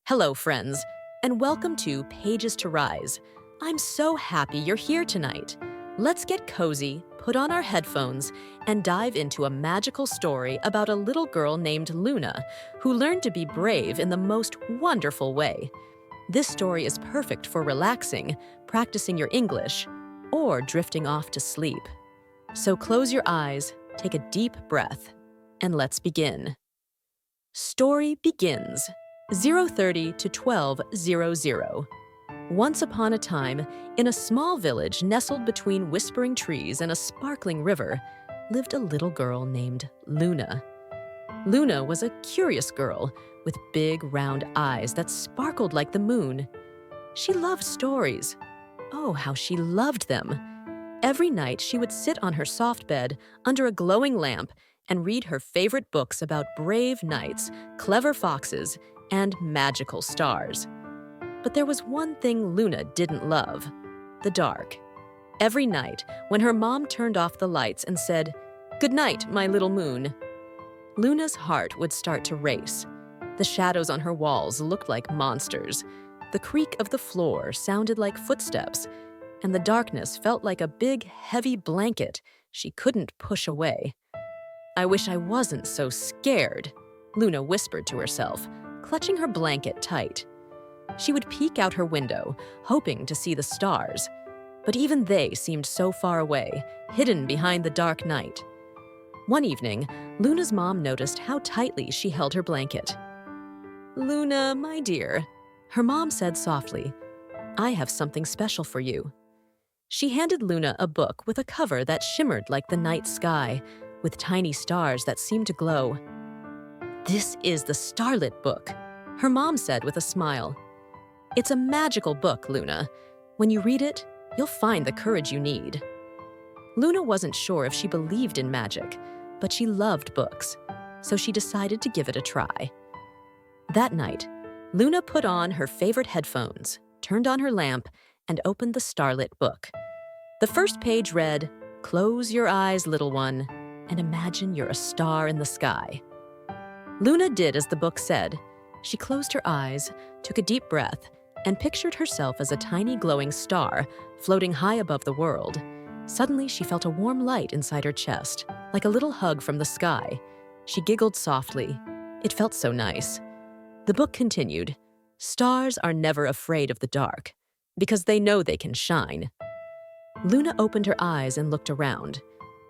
Hello, friends, and welcome to Pages to Rise. I'm so happy you're here tonight. Let's get cozy, put on our headphones, and dive into a magical story about a little girl named Luna who learned to be brave in the most wonderful way. This story is perfect for relaxing, practicing your English, or drifting off to sleep. So close your eyes, take a deep breath, and let's begin. Story begins. 030 to 1200. Once upon a time, in a small village nestled between whispering trees and a sparkling river, lived a little girl named Luna. Luna was a curious girl with big, round eyes that sparkled like the moon. She loved stories. Oh, how she loved them! Every night, she would sit on her soft bed under a glowing lamp and read her favorite books about brave knights, clever foxes, and magical stars. But there was one thing Luna didn't love: the dark. Every night, when her mom turned off the lights and said, "Good night, my little moon," Luna's heart would start to race. The shadows on her walls looked like monsters. The creak of the floor sounded like footsteps, and the darkness felt like a big, heavy blanket she couldn't push away. "I wish I wasn't so scared," Luna whispered to herself, clutching her blanket tight. She would peek out her window, hoping to see the stars, but even they seemed so far away, hidden behind the dark night. One evening, Luna's mom noticed how tightly she held her blanket. "Luna, my dear," her mom said softly, "I have something special for you." She handed Luna a book with a cover that shimmered like the night sky, with tiny stars that seemed to glow. "This is the Starlit book," her mom said with a smile. "It's a magical book, Luna. When you read it, you'll find the courage you need." Luna wasn't sure if she believed in magic, but she loved books, so she decided to give it a try. That night, Luna put on her favorite headphones, turned on her lamp, and opened the Starlit book. The first page read, "Close your eyes, little one, and imagine you're a star in the sky." Luna did as the book said. She closed her eyes, took a deep breath, and pictured herself as a tiny glowing star floating high above the world. Suddenly, she felt a warm light inside her chest, like a little hug from the sky. She giggled softly. It felt so nice. The book continued, "Stars are never afraid of the dark, because they know they can shine." Luna opened her eyes and looked around.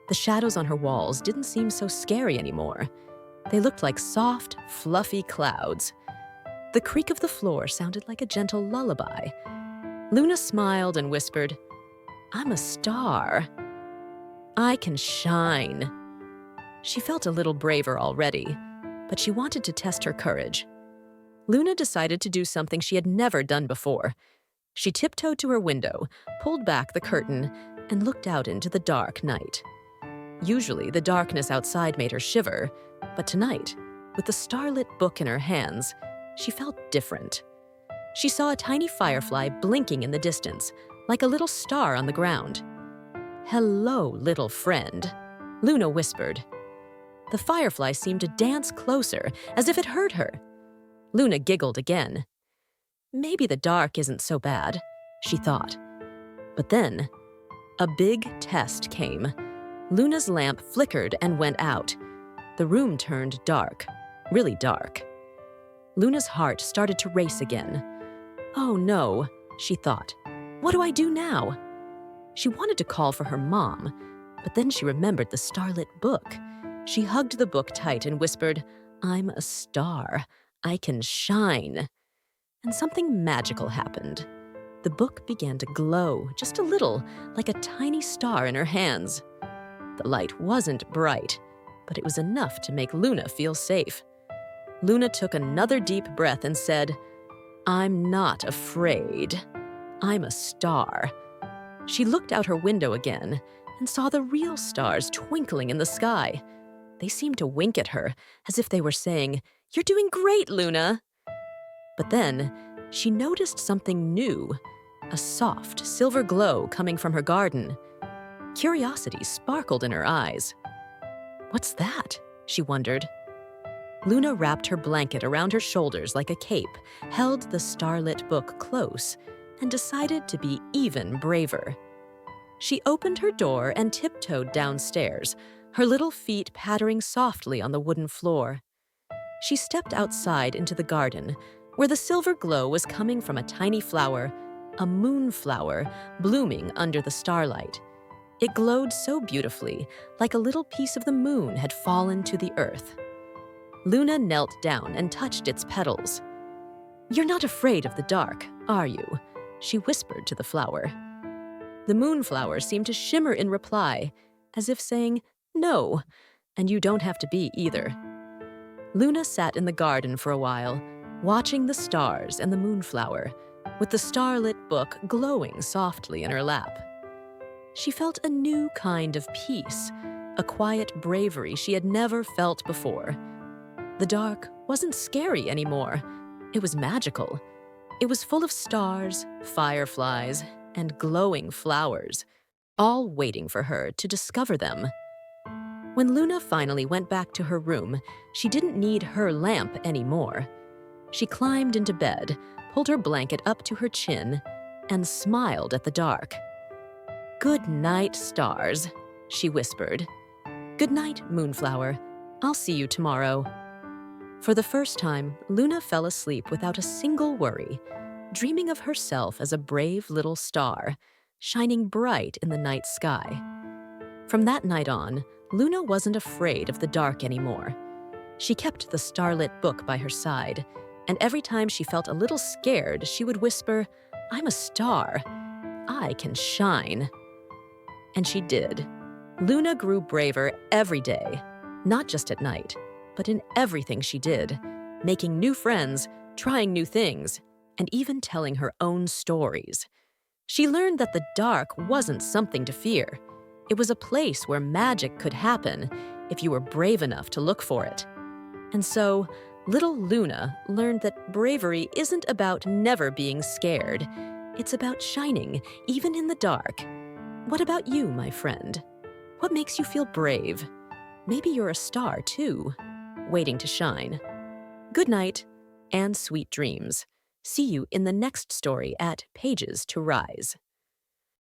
The shadows on her walls didn't seem so scary anymore. They looked like soft, fluffy clouds. The creak of the floor sounded like a gentle lullaby. Luna smiled and whispered, "I'm a star. I can shine." She felt a little braver already, but she wanted to test her courage. Luna decided to do something she had never done before. She tiptoed to her window, pulled back the curtain, and looked out into the dark night. Usually, the darkness outside made her shiver, but tonight, with the starlit book in her hands, she felt different. She saw a tiny firefly blinking in the distance, like a little star on the ground. "Hello, little friend," Luna whispered. The firefly seemed to dance closer, as if it heard her. Luna giggled again. Maybe the dark isn't so bad, she thought. But then, a big test came. Luna's lamp flickered and went out. The room turned dark, really dark. Luna's heart started to race again. "Oh no," she thought. "What do I do now?" She wanted to call for her mom, but then she remembered the starlit book. She hugged the book tight and whispered, "I'm a star. I can shine." And something magical happened. The book began to glow, just a little, like a tiny star in her hands. The light wasn't bright, but it was enough to make Luna feel safe. Luna took another deep breath and said, "I'm not afraid. I'm a star." She looked out her window again and saw the real stars twinkling in the sky. They seemed to wink at her, as if they were saying, "You're doing great, Luna." But then, she noticed something new, a soft, silver glow coming from her garden. Curiosity sparkled in her eyes. "What's that?" she wondered. Luna wrapped her blanket around her shoulders like a cape, held the starlit book close, and decided to be even braver. She opened her door and tiptoed downstairs, her little feet pattering softly on the wooden floor. She stepped outside into the garden, where the silver glow was coming from a tiny flower, a moonflower, blooming under the starlight. It glowed so beautifully, like a little piece of the moon had fallen to the earth. Luna knelt down and touched its petals. "You're not afraid of the dark, are you?" she whispered to the flower. The moonflower seemed to shimmer in reply, as if saying, "No, and you don't have to be either." Luna sat in the garden for a while, watching the stars and the moonflower, with the starlit book glowing softly in her lap. She felt a new kind of peace, a quiet bravery she had never felt before. The dark wasn't scary anymore. It was magical. It was full of stars, fireflies, and glowing flowers, all waiting for her to discover them. When Luna finally went back to her room, she didn't need her lamp anymore. She climbed into bed, pulled her blanket up to her chin, and smiled at the dark. "Good night, stars," she whispered. "Good night, moonflower. I'll see you tomorrow." For the first time, Luna fell asleep without a single worry, dreaming of herself as a brave little star, shining bright in the night sky. From that night on, Luna wasn't afraid of the dark anymore. She kept the starlit book by her side, and every time she felt a little scared, she would whisper, "I'm a star. I can shine." And she did. Luna grew braver every day, not just at night, but in everything she did, making new friends, trying new things, and even telling her own stories. She learned that the dark wasn't something to fear. It was a place where magic could happen if you were brave enough to look for it. And so, little Luna learned that bravery isn't about never being scared. It's about shining, even in the dark. What about you, my friend? What makes you feel brave? Maybe you're a star, too, waiting to shine. Good night, and sweet dreams. See you in the next story at Pages to Rise.